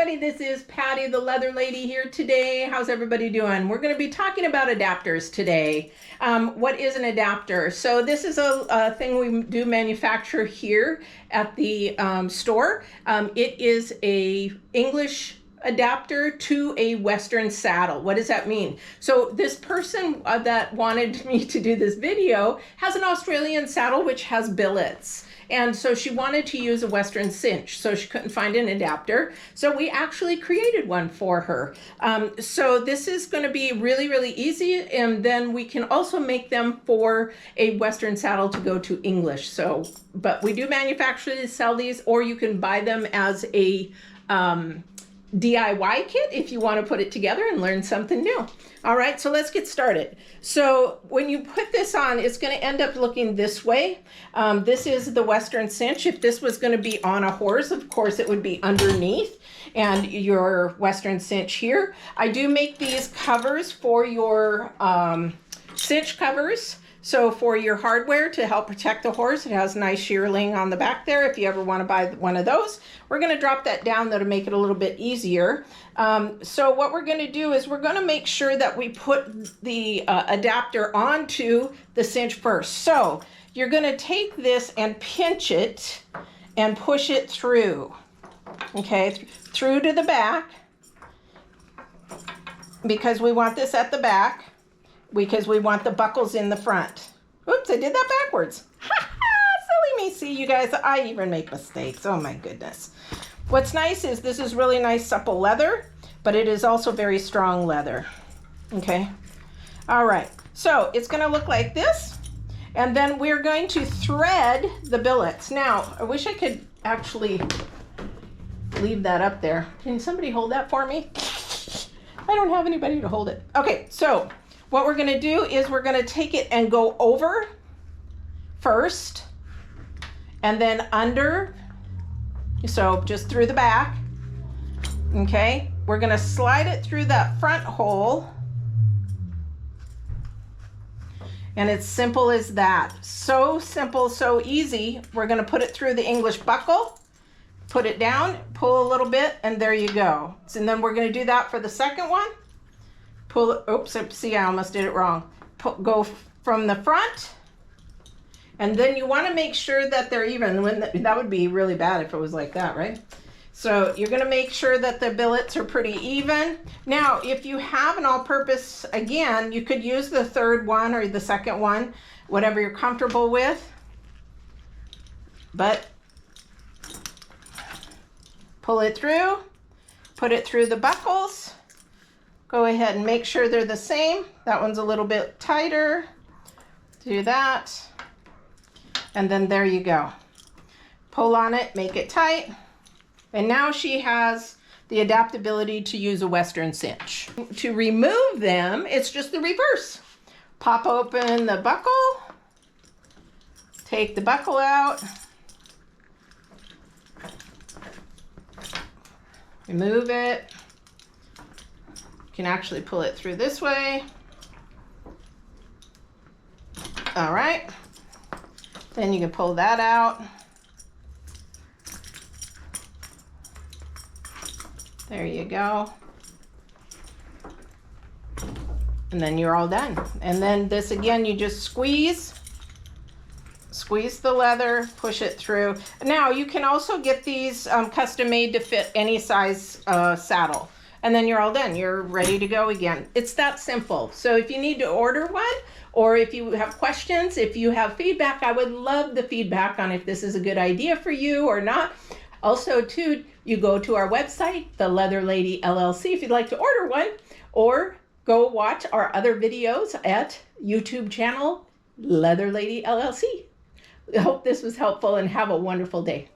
everybody, this is Patty the Leather Lady here today. How's everybody doing? We're going to be talking about adapters today. What is an adapter? So this is a thing we do manufacture here at the store. It is a English adapter to a Western saddle. What does that mean? So this person that wanted me to do this video has an Australian saddle which has billets. And so she wanted to use a Western cinch, so she couldn't find an adapter. So we actually created one for her. So this is going to be really, really easy. And then we can also make them for a Western saddle to go to English. So, but we do manufacture to sell these, or you can buy them as a DIY kit if you want to put it together and learn something new. All right, so let's get started. So when you put this on, it's going to end up looking this way. This is the Western cinch. If this was going to be on a horse, of course, it would be underneath and your Western cinch here. I do make these covers for your cinch covers. So for your hardware to help protect the horse, it has nice shearling on the back there. If you ever want to buy one of those, we're going to drop that down though to make it a little bit easier. So what we're going to do is we're going to make sure that we put the adapter onto the cinch first. So you're going to take this and pinch it and push it through, okay, through to the back, because we want this at the back. Because we want the buckles in the front. Oops, I did that backwards. Silly me. See, you guys, I even make mistakes. Oh my goodness. What's nice is this is really nice supple leather, but it is also very strong leather. Okay. All right. So it's going to look like this. And then we're going to thread the billets. Now, I wish I could actually leave that up there. Can somebody hold that for me? I don't have anybody to hold it. Okay, so what we're going to do is we're going to take it and go over first and then under, so just through the back. Okay, we're going to slide it through that front hole, and it's simple as that. So simple, so easy. We're going to put it through the English buckle, put it down, pull a little bit, and there you go. And then we're going to do that for the second one. Pull it, oops, see, I almost did it wrong. Go from the front, and then you want to make sure that they're even. That would be really bad if it was like that, right? So you're going to make sure that the billets are pretty even. Now, if you have an all-purpose, again, you could use the third one or the second one, whatever you're comfortable with. But pull it through, put it through the buckles. Go ahead and make sure they're the same. That one's a little bit tighter. Do that. And then there you go. Pull on it, make it tight. And now she has the adaptability to use a Western cinch. To remove them, it's just the reverse. Pop open the buckle. Take the buckle out. Remove it. You can actually pull it through this way. All right. Then you can pull that out. There you go. And then you're all done. And then this again, you just squeeze the leather, push it through. Now you can also get these custom made to fit any size saddle. And then you're all done. You're ready to go again. It's that simple. So if you need to order one, or if you have questions, if you have feedback, I would love the feedback on if this is a good idea for you or not. Also, too, you go to our website, The Leather Lady LLC, if you'd like to order one, or go watch our other videos at YouTube channel, Leather Lady LLC. I hope this was helpful and have a wonderful day.